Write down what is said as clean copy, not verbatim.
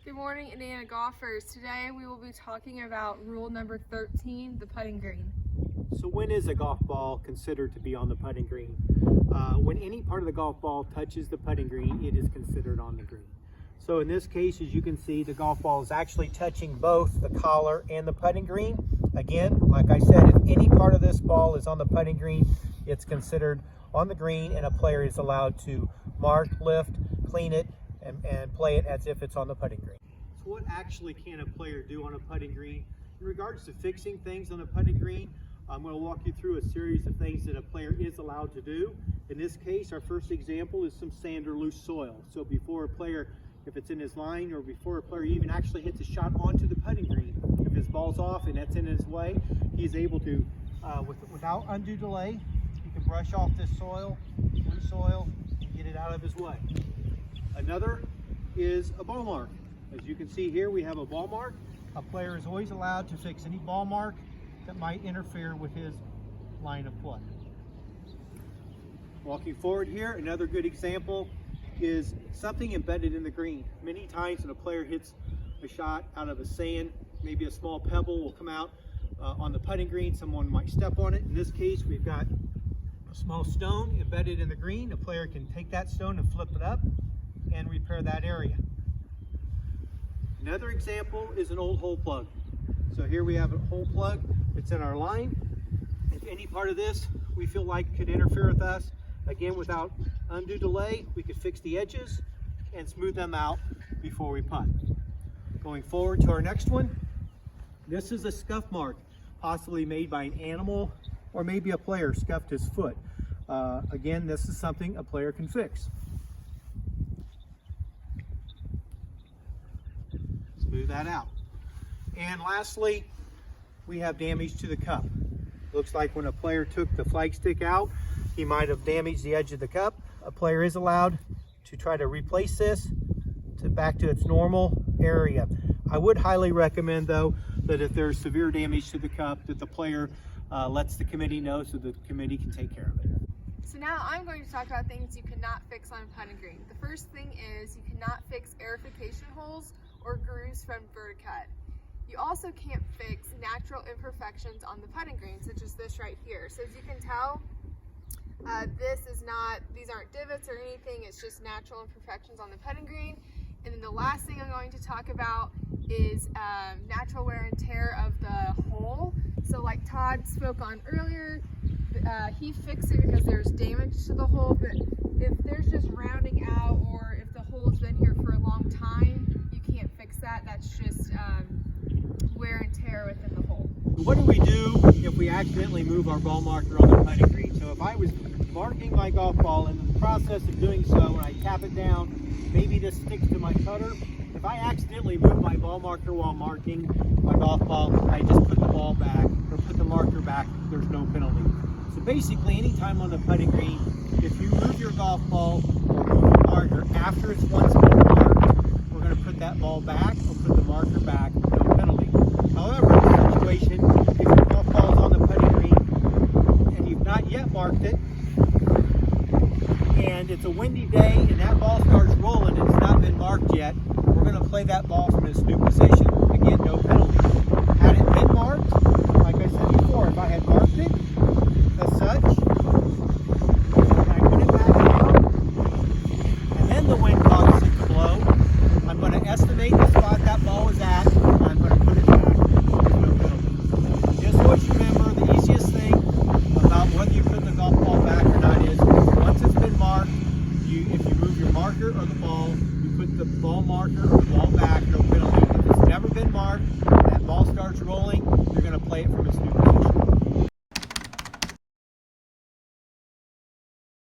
Good morning, Indiana golfers. Today we will be talking about rule number 13, the putting green. So when is a golf ball considered to be on the putting green? When any part of the golf ball touches the putting green, it is considered on the green. So in this case, as you can see, the golf ball is actually touching both the collar and the putting green. Again, like I said, if any part of this ball is on the putting green, it's considered on the green, and a player is allowed to mark, lift, clean it, and play it as if it's on the putting green. So what actually can a player do on a putting green? In regards to fixing things on a putting green, I'm going to walk you through a series of things that a player is allowed to do. In this case, our first example is some sand or loose soil. So before a player, if it's in his line, or before a player even actually hits a shot onto the putting green, if his ball's off and that's in his way, he's able to, without undue delay, he can brush off this soil, loose soil, and get it out of his way. Another is a ball mark. As you can see here, we have a ball mark. A player is always allowed to fix any ball mark that might interfere with his line of play. Walking forward here, another good example is something embedded in the green. Many times when a player hits a shot out of a sand, maybe a small pebble will come out on the putting green. Someone might step on it. In this case, we've got a small stone embedded in the green. A player can take that stone and flip it up and repair that area. Another example is an old hole plug. So here we have a hole plug that's in our line. If any part of this we feel like could interfere with us, again, without undue delay, we could fix the edges and smooth them out before we putt. Going forward to our next one, this is a scuff mark, possibly made by an animal, or maybe a player scuffed his foot. Again, this is something a player can fix. Smooth that out. And lastly, we have damage to the cup. Looks like when a player took the flagstick out, he might have damaged the edge of the cup. A player is allowed to try to replace this back to its normal area. I would highly recommend, though, that if there's severe damage to the cup, that the player lets the committee know so the committee can take care of it. So now I'm going to talk about things you cannot fix on a putting green. The first thing is you cannot fix aerification holes or grooves from verticut. You also can't fix natural imperfections on the putting green, such as this right here. So as you can tell, these aren't divots or anything, it's just natural imperfections on the putting green. And then the last thing I'm going to talk about is natural wear and tear of the hole. So like Todd spoke on earlier, he fixed it because there's damage to the hole, but if there's just rounding out, or if the hole's been here for a long time, you can't fix that. That's just wear and tear within the hole. What do we do if we accidentally move our ball marker on the putting green? So if I was marking my golf ball, and in the process of doing so, when I tap it down, maybe this sticks to my putter. If I accidentally move my ball marker while marking my golf ball, I just put the ball back, or put the marker back, there's no penalty. So basically, anytime on the putting green, if you move your golf ball or move your marker after it's once been marked, we're going to put that ball back or put the marker back, no penalty. However, in this situation, if your golf ball is on the putting green and you've not yet marked it, and it's a windy day and that ball starts rolling and it's not been marked yet, we're going to play that ball from its new position. Again, no penalty. Had it been marked, like I said before, if I had marked it as such, and I put it back down, and then the wind causes it to blow, I'm going to estimate the spot that ball was at, and I'm going to put it back with no penalty. Just so you remember, the easiest thing about whether you put the golf ball back or not is, once it's been marked, if you move your marker or the ball, you put the ball marker or the ball back, no penalty. If it's never been marked, that ball starts rolling, you're going to play it from